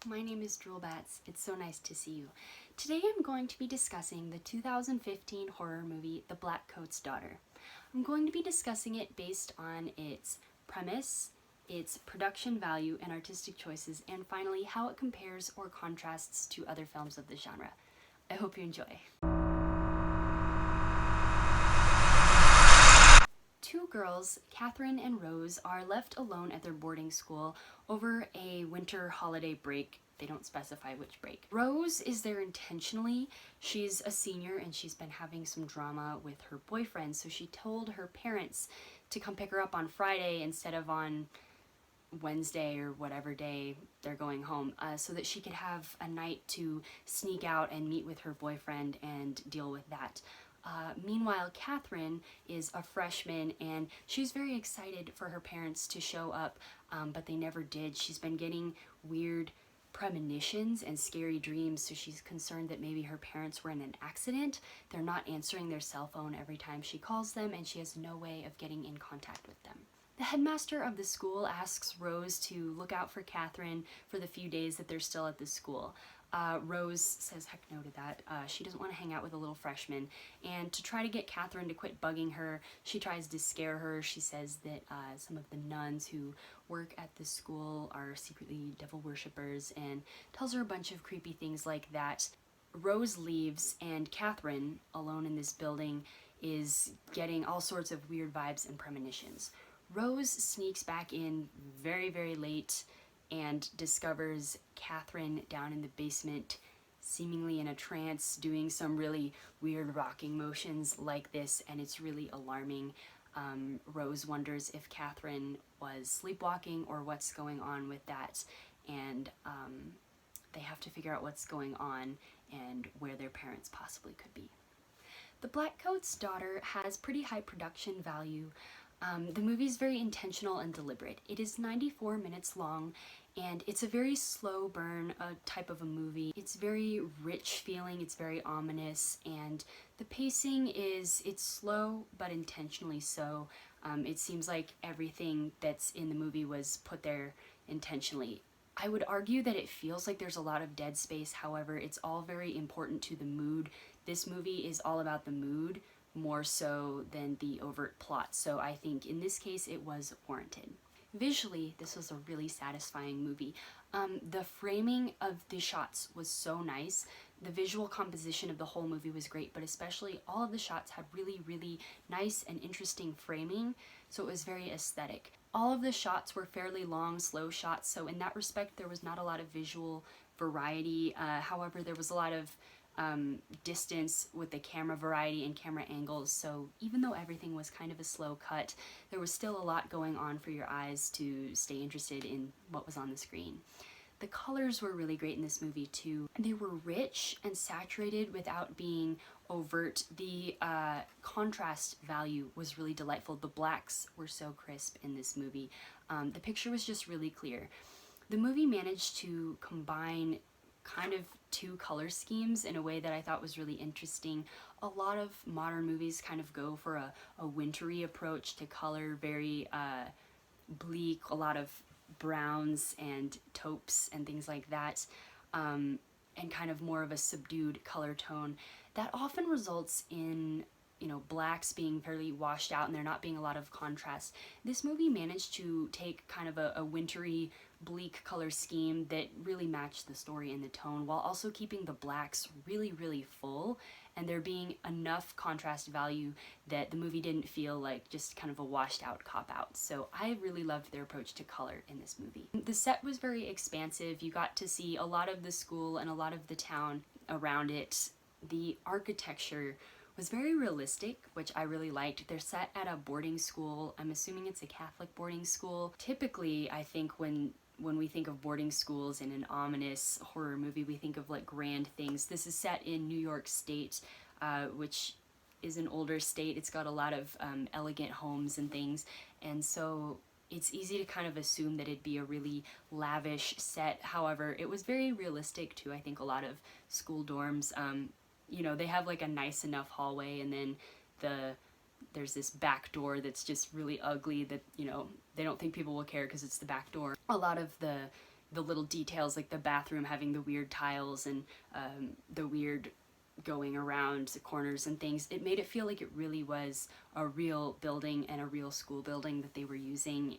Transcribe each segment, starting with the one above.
my name is Droolbatz. It's so nice to see you. Today I'm going to be discussing the 2015 horror movie, The Blackcoat's Daughter. I'm going to be discussing it based on its premise, its production value and artistic choices, and finally how it compares or contrasts to other films of the genre. I hope you enjoy. Two girls, Catherine and Rose, are left alone at their boarding school over a winter holiday break. They don't specify which break. Rose is there intentionally. She's a senior and she's been having some drama with her boyfriend, so she told her parents to come pick her up on Friday instead of on Wednesday or whatever day they're going home, so that she could have a night to sneak out and meet with her boyfriend and deal with that. Meanwhile, Catherine is a freshman and she's very excited for her parents to show up, but they never did. She's been getting weird premonitions and scary dreams, so she's concerned that maybe her parents were in an accident. They're not answering their cell phone every time she calls them, and she has no way of getting in contact with them. The headmaster of the school asks Rose to look out for Catherine for the few days that they're still at the school. Rose says heck no to that. She doesn't want to hang out with a little freshman, and to try to get Catherine to quit bugging her, she tries to scare her. She says that some of the nuns who work at the school are secretly devil worshippers, and tells her a bunch of creepy things like that. Rose leaves, and Catherine, alone in this building, is getting all sorts of weird vibes and premonitions. Rose sneaks back in very, very late and discovers Catherine down in the basement, seemingly in a trance, doing some really weird rocking motions like this, and it's really alarming. Rose wonders if Catherine was sleepwalking or what's going on with that, and they have to figure out what's going on and where their parents possibly could be. The Blackcoat's Daughter has pretty high production value. The movie is very intentional and deliberate. It is 94 minutes long, and it's a very slow burn type of a movie. It's very rich feeling, it's very ominous, and the pacing it's slow but intentionally so. It seems like everything that's in the movie was put there intentionally. I would argue that it feels like there's a lot of dead space, however, it's all very important to the mood. This movie is all about the mood, more so than the overt plot, so I think in this case it was warranted. Visually, this was a really satisfying movie. The framing of the shots was so nice. The visual composition of the whole movie was great, but especially all of the shots had really, really nice and interesting framing, so it was very aesthetic. All of the shots were fairly long, slow shots, so in that respect there was not a lot of visual variety. However, there was a lot of distance with the camera variety and camera angles, so even though everything was kind of a slow cut, there was still a lot going on for your eyes to stay interested in what was on the screen. The colors were really great in this movie too. They were rich and saturated without being overt. The contrast value was really delightful. The blacks were so crisp in this movie. The picture was just really clear. The movie managed to combine kind of two color schemes in a way that I thought was really interesting. A lot of modern movies kind of go for a wintry approach to color, very bleak, a lot of browns and taupes and things like that, and kind of more of a subdued color tone. That often results in, blacks being fairly washed out and there not being a lot of contrast. This movie managed to take kind of a wintry, bleak color scheme that really matched the story and the tone, while also keeping the blacks really, really full, and there being enough contrast value that the movie didn't feel like just kind of a washed out cop-out. So I really loved their approach to color in this movie. The set was very expansive. You got to see a lot of the school and a lot of the town around it. The architecture was very realistic, which I really liked. They're set at a boarding school. I'm assuming it's a Catholic boarding school. Typically, I think when we think of boarding schools in an ominous horror movie, we think of like grand things. This is set in New York State, which is an older state. It's got a lot of elegant homes and things, and so it's easy to kind of assume that it'd be a really lavish set. However, it was very realistic too. I think a lot of school dorms, they have like a nice enough hallway, and then there's this back door that's just really ugly that, they don't think people will care because it's the back door. A lot of the the little details, like the bathroom having the weird tiles and the weird going around the corners and things. It made it feel like it really was a real building and a real school building that they were using,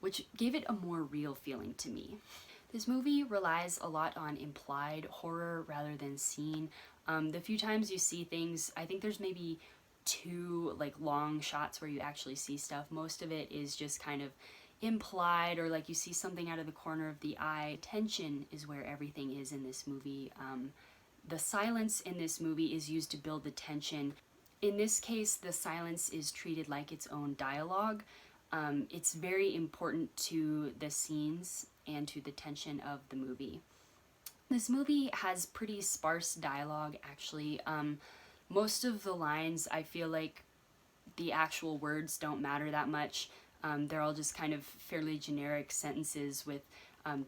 which gave it a more real feeling to me. This movie relies a lot on implied horror rather than seen. The few times you see things, I think there's maybe 2 like long shots where you actually see stuff. Most of it is just kind of implied, or like you see something out of the corner of the eye. Tension is where everything is in this movie. The silence in this movie is used to build the tension. In this case, the silence is treated like its own dialogue. It's very important to the scenes and to the tension of the movie. This movie has pretty sparse dialogue, actually. Most of the lines, I feel like the actual words don't matter that much. They're all just kind of fairly generic sentences with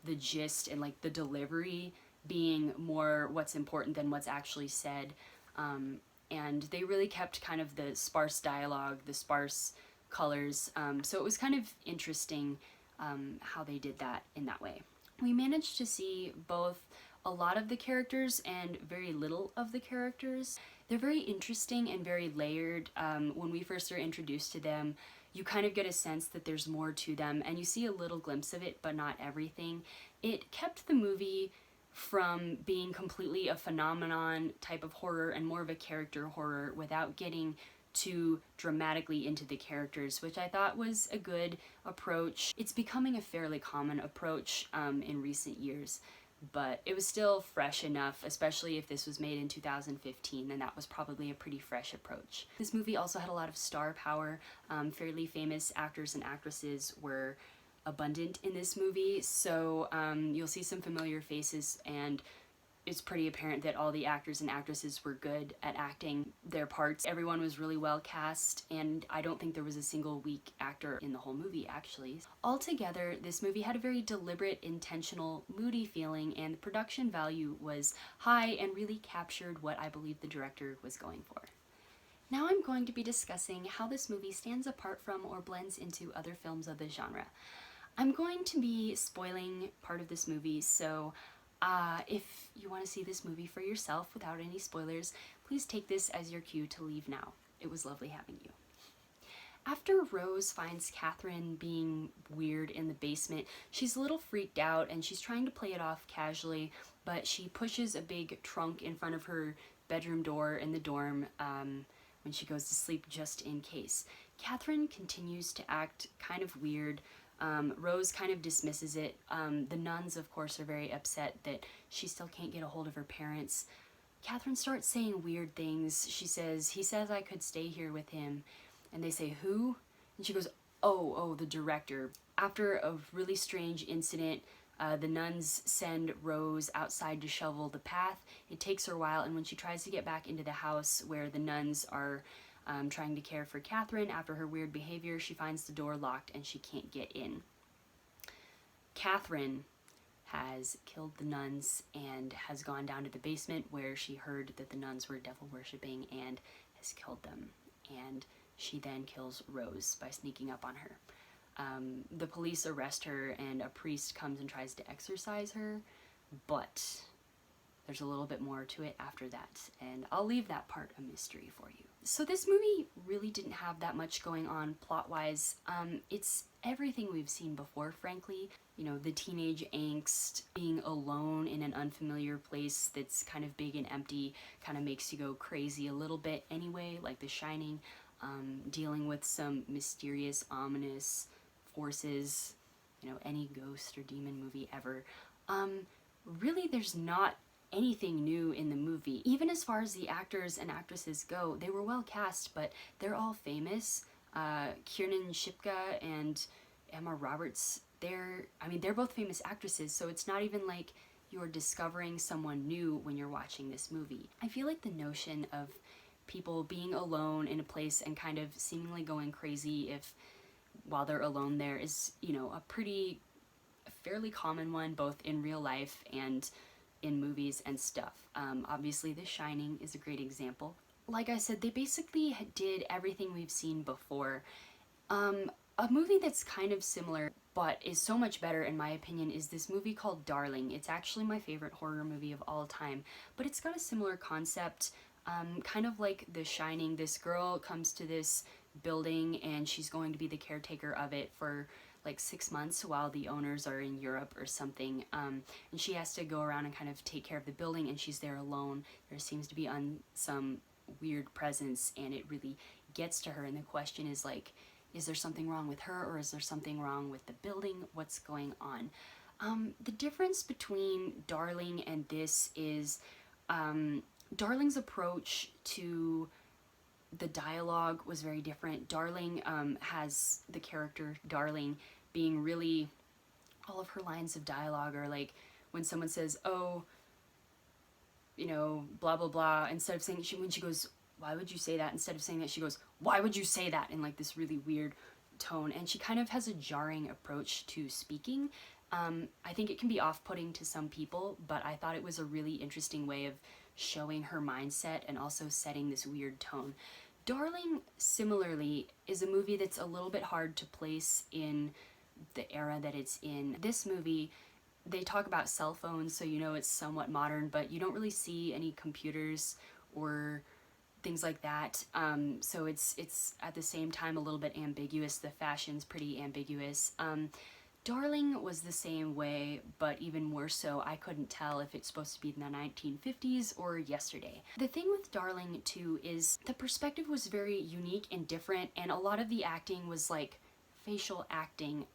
the gist and like the delivery being more what's important than what's actually said. And they really kept kind of the sparse dialogue, the sparse colors. So it was kind of interesting how they did that in that way. We managed to see both a lot of the characters and very little of the characters. They're very interesting and very layered. When we first are introduced to them, you kind of get a sense that there's more to them, and you see a little glimpse of it, but not everything. It kept the movie from being completely a phenomenon type of horror and more of a character horror without getting too dramatically into the characters, which I thought was a good approach. It's becoming a fairly common approach in recent years, but it was still fresh enough, especially if this was made in 2015, then that was probably a pretty fresh approach. This movie also had a lot of star power. Fairly famous actors and actresses were abundant in this movie, so you'll see some familiar faces, and it's pretty apparent that all the actors and actresses were good at acting their parts. Everyone was really well cast, and I don't think there was a single weak actor in the whole movie, actually. Altogether, this movie had a very deliberate, intentional, moody feeling, and the production value was high and really captured what I believe the director was going for. Now I'm going to be discussing how this movie stands apart from or blends into other films of the genre. I'm going to be spoiling part of this movie, so if you want to see this movie for yourself without any spoilers, please take this as your cue to leave now. It was lovely having you. After Rose finds Catherine being weird in the basement, she's a little freaked out and she's trying to play it off casually, but she pushes a big trunk in front of her bedroom door in the dorm when she goes to sleep just in case. Catherine continues to act kind of weird. Rose kind of dismisses it. The nuns, of course, are very upset that she still can't get a hold of her parents. Catherine starts saying weird things. She says, "He says I could stay here with him." And they say, "Who?" And she goes, oh, the director. After a really strange incident, the nuns send Rose outside to shovel the path. It takes her a while, and when she tries to get back into the house where the nuns are trying to care for Catherine after her weird behavior, she finds the door locked and she can't get in. Catherine has killed the nuns and has gone down to the basement where she heard that the nuns were devil worshipping and has killed them. And she then kills Rose by sneaking up on her. The police arrest her and a priest comes and tries to exorcise her, but there's a little bit more to it after that, and I'll leave that part a mystery for you. So this movie really didn't have that much going on plot-wise. It's everything we've seen before, frankly. You know, the teenage angst, being alone in an unfamiliar place that's kind of big and empty kind of makes you go crazy a little bit anyway, like The Shining. Dealing with some mysterious, ominous forces, you know, any ghost or demon movie ever. Really, there's not anything new in the movie. Even as far as the actors and actresses go, they were well cast, but they're all famous. Kiernan Shipka and Emma Roberts, they're both famous actresses, so it's not even like you're discovering someone new when you're watching this movie. I feel like the notion of people being alone in a place and kind of seemingly going crazy while they're alone there is, you know, a fairly common one, both in real life and in movies and stuff. Obviously, The Shining is a great example. Like I said, they basically did everything we've seen before. A movie that's kind of similar but is so much better in my opinion, is this movie called Darling. It's actually my favorite horror movie of all time, but it's got a similar concept, kind of like The Shining. This girl comes to this building and she's going to be the caretaker of it for like 6 months while the owners are in Europe or something, and she has to go around and kind of take care of the building, and she's there alone. There seems to be some weird presence, and it really gets to her, and the question is like, is there something wrong with her, or is there something wrong with the building? What's going on? The difference between Darling and this is Darling's approach to the dialogue was very different. Darling has the character Darling being really, all of her lines of dialogue are like when someone says, oh, you know, blah blah blah, instead of saying, when she goes, why would you say that, instead of saying that, she goes, why would you say that, in like this really weird tone, and she kind of has a jarring approach to speaking. I think it can be off-putting to some people, but I thought it was a really interesting way of showing her mindset and also setting this weird tone. Darling, similarly, is a movie that's a little bit hard to place in the era that it's in. This movie, they talk about cell phones, so you know it's somewhat modern, but you don't really see any computers or things like that. So it's at the same time a little bit ambiguous. The fashion's pretty ambiguous. Darling was the same way, but even more so. I couldn't tell if it's supposed to be in the 1950s or yesterday. The thing with Darling too is the perspective was very unique and different, and a lot of the acting was like facial acting.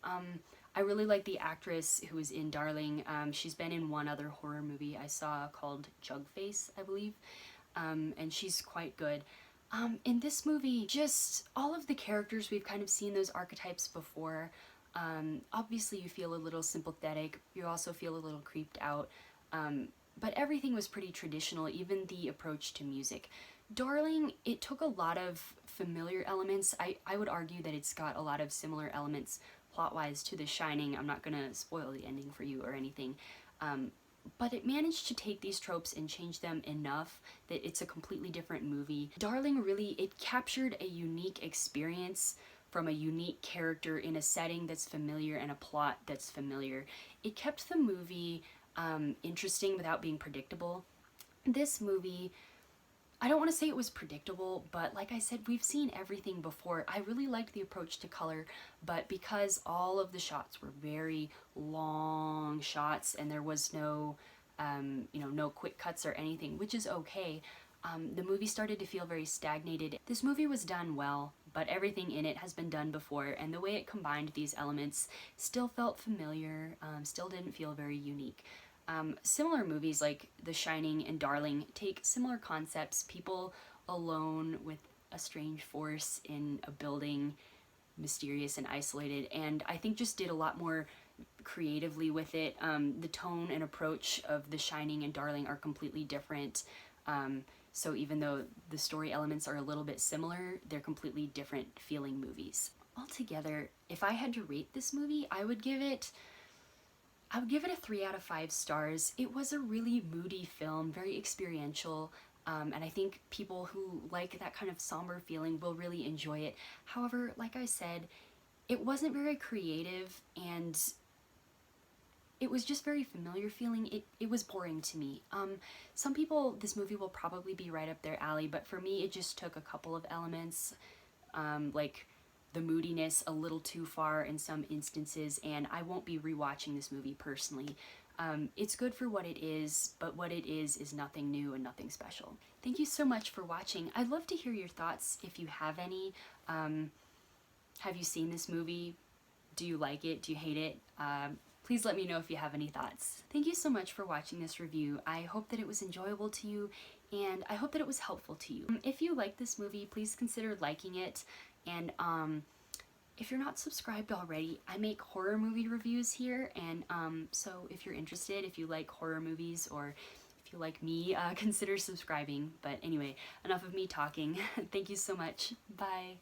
I really like the actress who was in Darling. She's been in one other horror movie I saw called Jugface, I believe, and she's quite good. In this movie, just all of the characters, we've kind of seen those archetypes before. Obviously you feel a little sympathetic, you also feel a little creeped out, but everything was pretty traditional, even the approach to music. Darling, it took a lot of familiar elements. I would argue that it's got a lot of similar elements plot-wise to The Shining. I'm not gonna spoil the ending for you or anything, but it managed to take these tropes and change them enough that it's a completely different movie. Darling really, it captured a unique experience from a unique character in a setting that's familiar and a plot that's familiar. It kept the movie interesting without being predictable. This movie, I don't want to say it was predictable, but like I said, we've seen everything before. I really liked the approach to color, but because all of the shots were very long shots and there was no, no quick cuts or anything, which is okay, the movie started to feel very stagnated. This movie was done well, but everything in it has been done before, and the way it combined these elements still felt familiar, still didn't feel very unique. Similar movies like The Shining and Darling take similar concepts, people alone with a strange force in a building, mysterious and isolated, and I think just did a lot more creatively with it. The tone and approach of The Shining and Darling are completely different. So even though the story elements are a little bit similar, they're completely different feeling movies. Altogether, if I had to rate this movie, I would give it a 3 out of 5 stars. It was a really moody film, very experiential, and I think people who like that kind of somber feeling will really enjoy it. However, like I said, it wasn't very creative, and it was just very familiar feeling. It was boring to me. Some people, this movie will probably be right up their alley, but for me it just took a couple of elements, like the moodiness a little too far in some instances, and I won't be rewatching this movie personally. It's good for what it is, but what it is nothing new and nothing special. Thank you so much for watching. I'd love to hear your thoughts if you have any. Have you seen this movie? Do you like it? Do you hate it? Please let me know if you have any thoughts. Thank you so much for watching this review. I hope that it was enjoyable to you, and I hope that it was helpful to you. If you like this movie, please consider liking it, and if you're not subscribed already, I make horror movie reviews here, and so if you're interested, if you like horror movies, or if you like me, consider subscribing. But anyway, enough of me talking. Thank you so much. Bye.